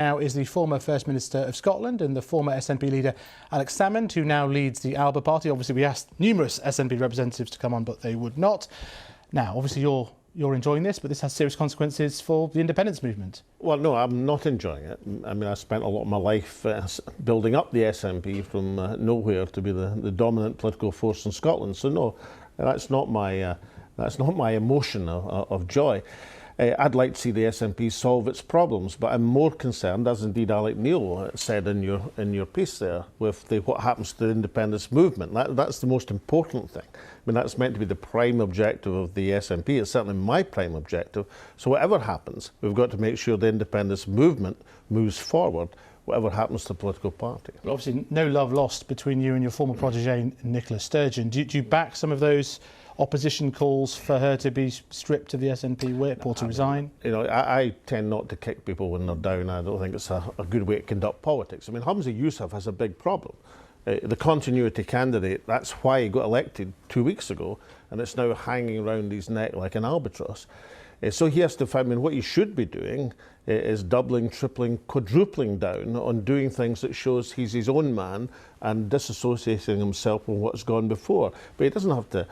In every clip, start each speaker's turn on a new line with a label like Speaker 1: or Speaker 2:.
Speaker 1: Now is the former First Minister of Scotland and the former SNP leader Alex Salmond, who now leads the Alba party. Obviously, we asked numerous SNP representatives to come on, but they would not. Now, obviously, you're enjoying this, but this has serious consequences for the independence movement.
Speaker 2: Well, no, I'm not enjoying it. I mean, I spent a lot of my life building up the SNP from nowhere to be the dominant political force in Scotland. So no, that's not my emotion of joy. I'd like to see the SNP solve its problems, but I'm more concerned, as indeed Alec Neil said in your piece there, with what happens to the independence movement. That's the most important thing. I mean, that's meant to be the prime objective of the SNP. It's certainly my prime objective. So whatever happens, we've got to make sure the independence movement moves forward, whatever happens to the political party.
Speaker 1: But obviously, no love lost between you and your former protégé, Nicola Sturgeon. Do you back some of those opposition calls for her to be stripped of the SNP whip or to resign?
Speaker 2: You know, I tend not to kick people when they're down. I don't think it's a good way to conduct politics. I mean, Humza Yousaf has a big problem. The continuity candidate, that's why he got elected 2 weeks ago, and it's now hanging around his neck like an albatross. So he has to find, I mean, what he should be doing is doubling, tripling, quadrupling down on doing things that shows he's his own man and disassociating himself from what's gone before. But he doesn't have to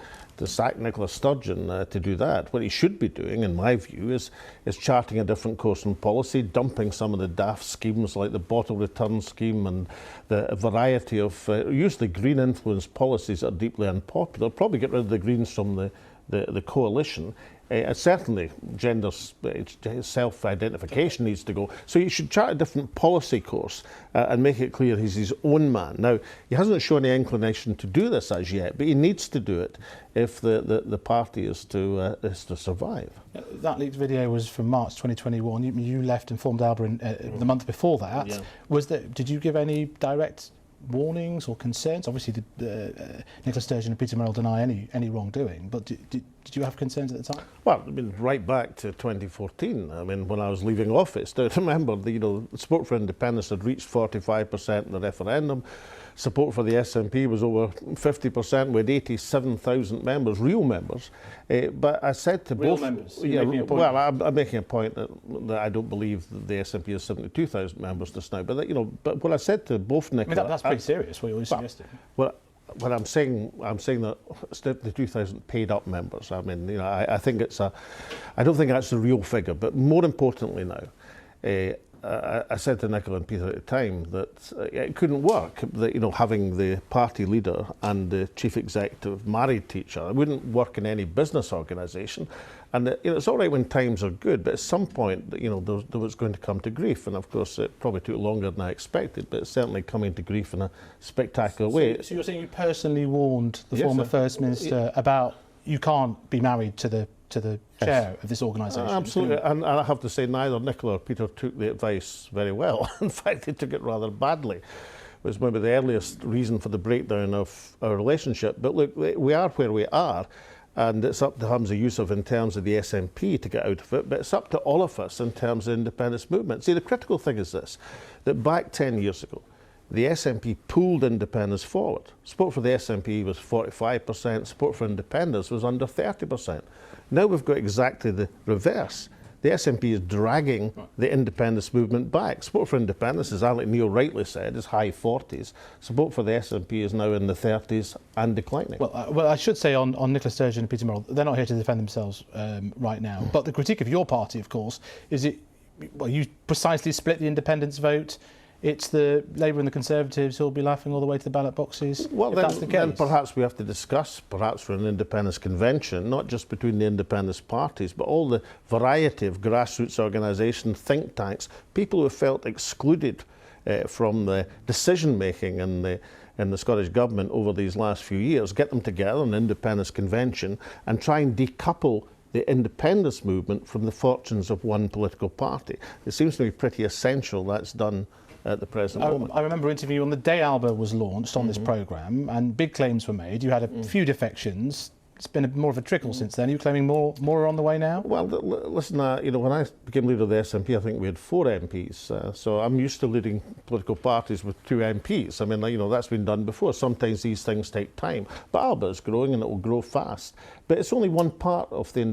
Speaker 2: sack Nicola Sturgeon to do that. What he should be doing, in my view, is charting a different course in policy, dumping some of the daft schemes like the bottle return scheme and the variety of usually green influenced policies that are deeply unpopular. Probably get rid of the Greens from the coalition. Certainly, gender self-identification needs to go. So you should chart a different policy course and make it clear he's his own man. Now, he hasn't shown any inclination to do this as yet, but he needs to do it if the party is to survive.
Speaker 1: That leaked video was from March 2021. You left and formed Alba the month before that. Yeah. Did you give any direct warnings or concerns? Obviously, Nicola Sturgeon and Peter Merrill deny any wrongdoing, but did you have concerns at the time?
Speaker 2: Well, I mean, right back to 2014. I mean, when I was leaving office, I remember support for independence had reached 45% in the referendum. Support for the SNP was over 50%. We had 87,000 members, real members. But I said to
Speaker 1: real
Speaker 2: both...
Speaker 1: members?
Speaker 2: Well, I'm making a point that I don't believe that the SNP has 72,000 members just now. But, but what I said to both Nicola...
Speaker 1: I mean, that's pretty serious, what you're suggesting.
Speaker 2: Well, what I'm saying that 72,000 paid up members. I mean, I think I don't think that's the real figure. But more importantly now, I said to Nicola and Peter at the time that it couldn't work, that having the party leader and the chief executive married to each other. It wouldn't work in any business organisation. And it's all right when times are good, but at some point, there was going to come to grief. And of course, it probably took longer than I expected, but it's certainly coming to grief in a spectacular way.
Speaker 1: So you're saying you personally warned the former First Minister about you can't be married to the chair of this organisation?
Speaker 2: Absolutely, and I have to say neither Nicola or Peter took the advice very well. In fact, they took it rather badly. It was maybe the earliest reason for the breakdown of our relationship. But look, we are where we are, and it's up to Humza Yousaf in terms of the SNP to get out of it, but it's up to all of us in terms of the independence movement. See, the critical thing is this, that back 10 years ago, the SNP pulled independence forward. Support for the SNP was 45%, support for independence was under 30%. Now we've got exactly the reverse. The SNP is dragging the independence movement back. Support for independence, as Alec Neil rightly said, is high 40s. Support for the SNP is now in the 30s and declining.
Speaker 1: Well, I should say on Nicola Sturgeon and Peter Merrill, they're not here to defend themselves right now. But the critique of your party, of course, is you precisely split the independence vote. It's the Labour and the Conservatives who'll be laughing all the way to the ballot boxes.
Speaker 2: Well, then perhaps we have to discuss, perhaps for an independence convention, not just between the independence parties, but all the variety of grassroots organisations, think tanks, people who felt excluded from the decision-making in the Scottish Government over these last few years, get them together in an independence convention and try and decouple the independence movement from the fortunes of one political party. It seems to me pretty essential that's done at the present moment.
Speaker 1: I remember interviewing you on the day Alba was launched on this programme, and big claims were made. You had a few defections. It's been more of a trickle since then. Are you claiming more are on the way now? Well,
Speaker 2: listen, when I became leader of the SNP, I think we had 4 MPs. So I'm used to leading political parties with 2 MPs. I mean, that's been done before. Sometimes these things take time. But Alba is growing and it will grow fast. But it's only one part of the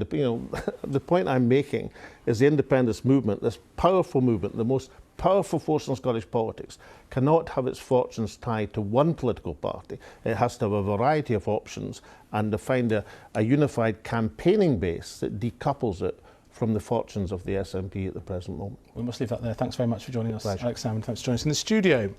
Speaker 2: the point I'm making is the independence movement, this powerful movement, the most powerful force in Scottish politics cannot have its fortunes tied to one political party. It has to have a variety of options and to find a unified campaigning base that decouples it from the fortunes of the SNP at the present moment.
Speaker 1: We must leave that there. Thanks very much for joining us,
Speaker 2: Pleasure.
Speaker 1: Alex Salmond. Thanks for joining us in the studio.